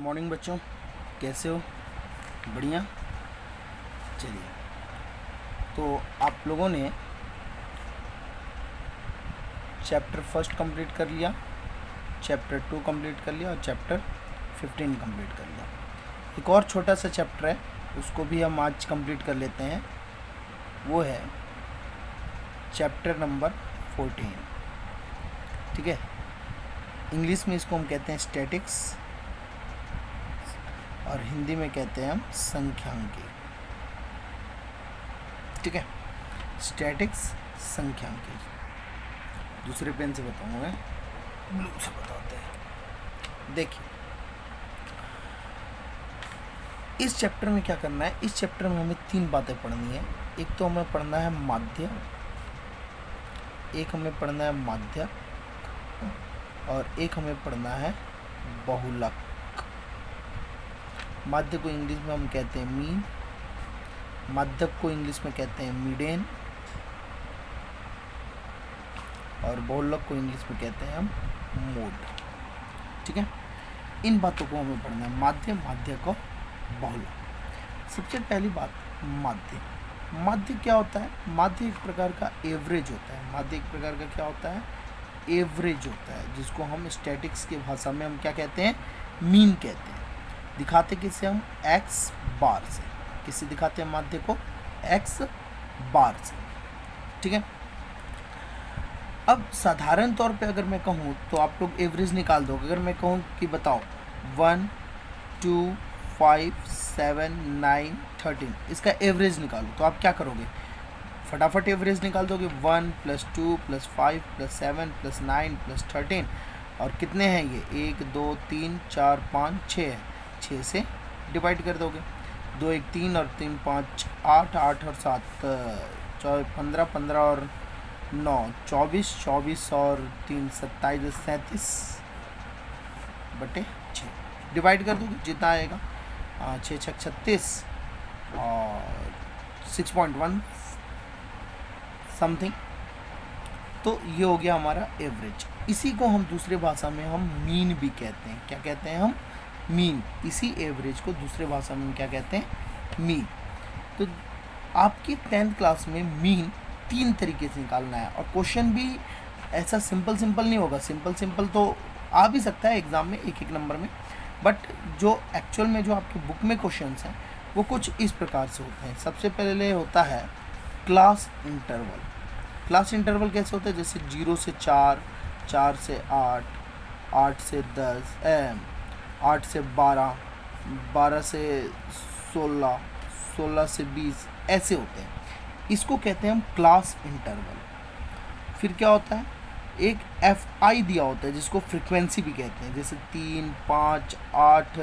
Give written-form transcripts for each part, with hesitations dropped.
Morning बच्चों, कैसे हो? बढ़िया। चलिए, तो आप लोगों ने चैप्टर फर्स्ट कंप्लीट कर लिया, चैप्टर 2 कंप्लीट कर लिया और चैप्टर 15 कंप्लीट कर लिया। एक और छोटा सा चैप्टर है, उसको भी हम आज कंप्लीट कर लेते हैं। वो है चैप्टर नंबर 14। ठीक है, इंग्लिश में इसको हम कहते हैं स्टैटिक्स और हिंदी में कहते हैं हम संख्यांकी। ठीक है, स्टैटिक्स, संख्यांकी। दूसरे पेन से बताऊंगा, ब्लू से बताते हैं। देखिए, इस चैप्टर में क्या करना है, इस चैप्टर में हमें 3 बातें पढ़नी है। एक तो हमें पढ़ना है माध्य, एक हमें पढ़ना है माध्य और एक हमें पढ़ना है बहुलक। माध्य को इंग्लिश में हम कहते हैं मीन, माध्यक को इंग्लिश में कहते हैं मीडियन और बहुलक को इंग्लिश में कहते हैं हम मोड। ठीक है, इन बातों को हमें पढ़ना है, माध्य, माध्यक और बहुलक। सबसे पहली बात, माध्य। माध्य क्या होता है? माध्य एक प्रकार का एवरेज होता है। माध्य एक प्रकार का क्या होता है? एवरेज होता है, जिसको हम स्टैटिक्स की भाषा में हम क्या कहते हैं? मीन कहते हैं। दिखाते किससे हम? एक्स बार से। किससे दिखाते हैं माध्य को? एक्स बार से। ठीक है, अब साधारण तौर पे अगर मैं कहूँ तो आप लोग एवरेज निकाल दो। अगर मैं कहूँ कि बताओ 1, 2, 5, 7, 9, 13, इसका एवरेज निकालो, तो आप क्या करोगे? फटाफट एवरेज निकाल दोगे। 1 + 2 + 5 + 7 + 9 + 13 और कितने हैं ये? 1, 2, 3, 4, 5, 6 है। 6 से डिवाइड कर दोगे। 2, 1, 3 और 3, 5, 8, 8 और 7, 15, 15 और 9, 24, 24 और 3, 27, 37 बटे 6 डिवाइड कर दोगे, जितना आएगा 6 6 36 और 6.1 समथिंग। तो ये हो गया हमारा एवरेज। इसी को हम दूसरे भाषा में हम मीन भी कहते हैं। क्या कहते हैं हम? मीन। इसी एवरेज को दूसरे भाषा में क्या कहते हैं? मीन। तो आपकी 10th क्लास में मीन 3 तरीके से निकालना है और क्वेश्चन भी ऐसा सिंपल नहीं होगा। सिंपल तो आ भी सकता है एग्ज़ाम में एक नंबर में, बट जो एक्चुअल में जो आपके बुक में क्वेश्चंस हैं वो कुछ इस प्रकार से होते हैं। सबसे पहले होता है क्लास इंटरवल। क्लास इंटरवल कैसे होता है? जैसे 0 से 4, 4 से 8, 8 से 10, 8 से 12, 12 से 16, 16 से 20, ऐसे होते हैं। इसको कहते हैं हम क्लास इंटरवल। फिर क्या होता है? एक FI दिया होता है जिसको फ्रीक्वेंसी भी कहते हैं, जैसे 3, 5, 8,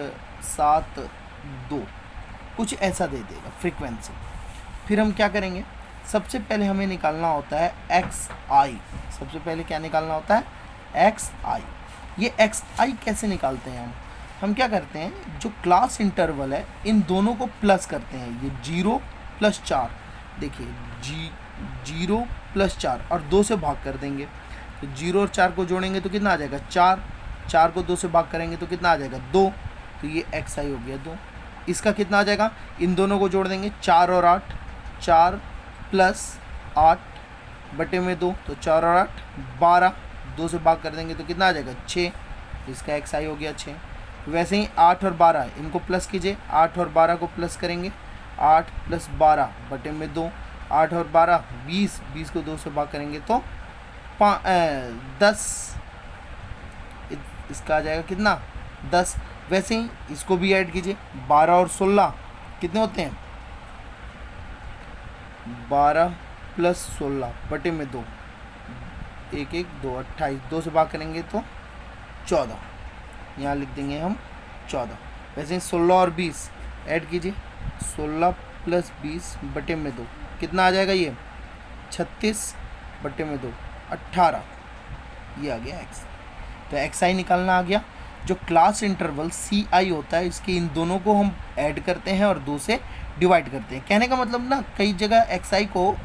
7, 2, कुछ ऐसा दे देगा फ्रीक्वेंसी। फिर हम क्या करेंगे? सबसे पहले हमें निकालना होता है XI। सबसे पहले क्या निकालना होता है? XI। ये XI कैसे निकालते हैं हम क्या करते हैं, जो क्लास इंटरवल है इन दोनों को प्लस करते हैं। ये 0 + 4, देखिए 0 + 4 और 2 से भाग कर देंगे। तो 0 और 4 को जोड़ेंगे तो कितना आ जाएगा? 4। 4 को 2 से भाग करेंगे तो कितना आ जाएगा? 2। तो ये XI हो गया 2। इसका कितना आ जाएगा? इन दोनों को जोड़ देंगे, 4 और 8, 4 + 8 बटे में 2, तो 4 और 8 12। 2 से भाग कर देंगे तो कितना आ जाएगा? 6। इसका XI हो गया 6। वैसे ही 8 और 12 इनको प्लस कीजिए। 8 और 12 को प्लस करेंगे, 8 + 12 बटे में 2, 8 और 12 20, 20 को 2 से भाग करेंगे तो 10। इसका आ जाएगा कितना? 10। वैसे ही इसको भी ऐड कीजिए, 12 और 16 कितने होते हैं? 12 + 16 बटे में 2, 1 1 2 28, 2 से भाग करेंगे तो 14। यहाँ लिख देंगे हम 14। वैसे ही 16 और 20 ऐड कीजिए, 16 + 20 बटे में 2, कितना आ जाएगा? ये 36 बटे में 2, 18। ये आ गया XI। तो XI निकालना आ गया। जो क्लास इंटरवल CI होता है, इसके इन दोनों को हम ऐड करते हैं और 2 से डिवाइड करते हैं। कहने का मतलब ना, कई जगह XI को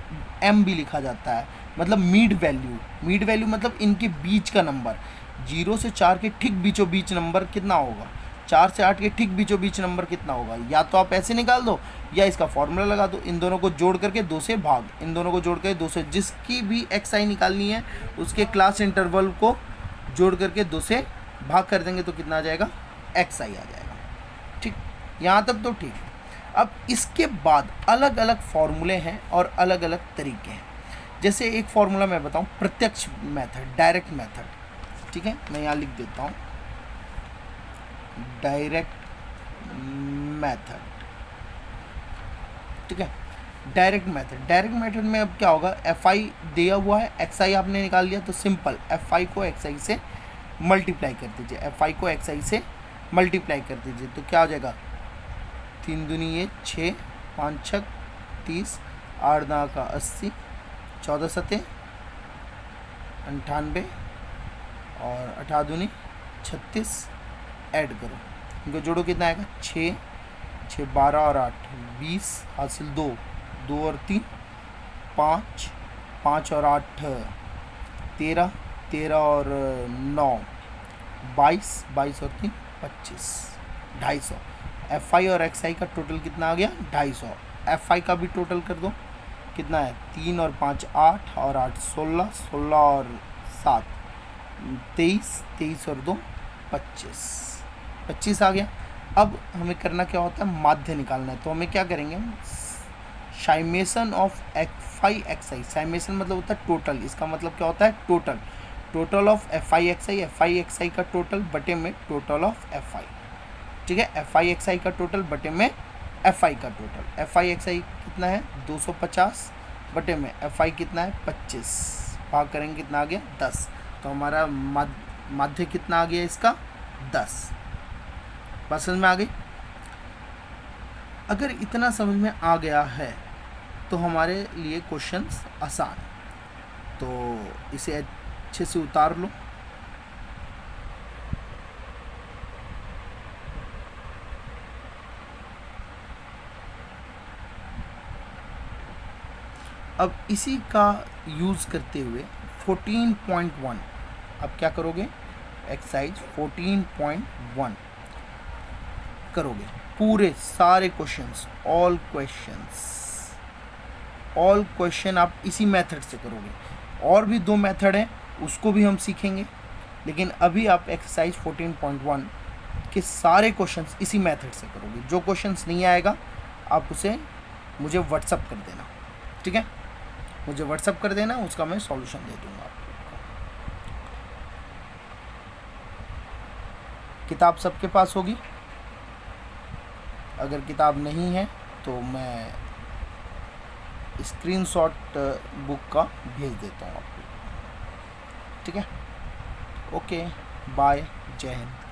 M भी लिखा जाता है, मतलब मीड वैल्यू। मीड वैल्यू मतलब इनके बीच का नंबर। 0 से 4 के ठीक बीचों बीच नंबर कितना होगा? 4 से 8 के ठीक बीचों बीच नंबर कितना होगा, या तो आप ऐसे निकाल दो या इसका फॉर्मूला लगा दो, इन दोनों को जोड़ करके 2 से भाग, इन दोनों को जोड़ करके 2 से, जिसकी भी एक्स आई निकालनी है उसके क्लास इंटरवल को जोड़ करके 2 से भाग कर देंगे तो कितना आ जाएगा, एक्स आई आ जाएगा। ठीक, यहाँ तक तो ठीक है। अब इसके बाद अलग अलग फॉर्मूले हैं और अलग अलग तरीके हैं। जैसे एक फॉर्मूला मैं बताऊं, प्रत्यक्ष मेथड, डायरेक्ट मेथड, ठीक है, मैं यहाँ लिख देता हूँ डायरेक्ट मेथड, ठीक है। डायरेक्ट मेथड में अब क्या होगा, एफ आई दिया हुआ है, एक्स आई आपने निकाल लिया, तो सिंपल एफ आई को एक्स आई से मल्टीप्लाई कर दीजिए, एफ आई को एक्स आई से मल्टीप्लाई कर दीजिए, तो क्या हो जाएगा, 3 दूनी ये 6, 5 6 30, 8 9 का 80, 14 7 98 और 18 दूनी 36, ऐड करो, इनको जोड़ो कितना आएगा, 6 6 12 और 8 20, हासिल 2 2 और 3 5 5 और 8 13 13 और 9 22 22 और 3 25, 250। एफ आई और एक्स आई का टोटल कितना आ गया, 250। एफ आई का भी टोटल कर दो, कितना है, 3 और 5 8 और 8 16, 16 और 7 23, 23 और 2 25, 25 आ गया। अब हमें करना क्या होता है, माध्य निकालना है, तो हमें क्या करेंगे, summation of f i x i, summation मतलब होता है टोटल, इसका मतलब क्या होता है, total, total of f i x i का टोटल बटे में टोटल ऑफ एफ आई, ठीक है, एफ आई एक्स आई का टोटल बटे में एफ आई का टोटल, एफ आई एक्स आई कितना है 250 बटे में एफ आई कितना है 25, भाग करेंगे कितना आ गया 10, तो हमारा माध्य कितना आ गया इसका 10। बात समझ में आ गई। अगर इतना समझ में आ गया है तो हमारे लिए क्वेश्चंस आसान है, तो इसे अच्छे से उतार लो। अब इसी का यूज़ करते हुए 14.1 अब क्या करोगे, एक्सरसाइज 14.1 करोगे, पूरे सारे क्वेश्चंस, ऑल क्वेश्चन आप इसी मेथड से करोगे। और भी 2 मेथड हैं, उसको भी हम सीखेंगे, लेकिन अभी आप एक्सरसाइज 14.1 के सारे क्वेश्चंस इसी मेथड से करोगे। जो क्वेश्चंस नहीं आएगा आप उसे मुझे व्हाट्सअप कर देना, ठीक है, मुझे व्हाट्सअप कर देना, उसका मैं सॉल्यूशन दे दूंगा आपको। किताब सबके पास होगी, अगर किताब नहीं है तो मैं स्क्रीनशॉट बुक का भेज देता हूँ आपको, ठीक है। ओके, बाय, जय हिंद।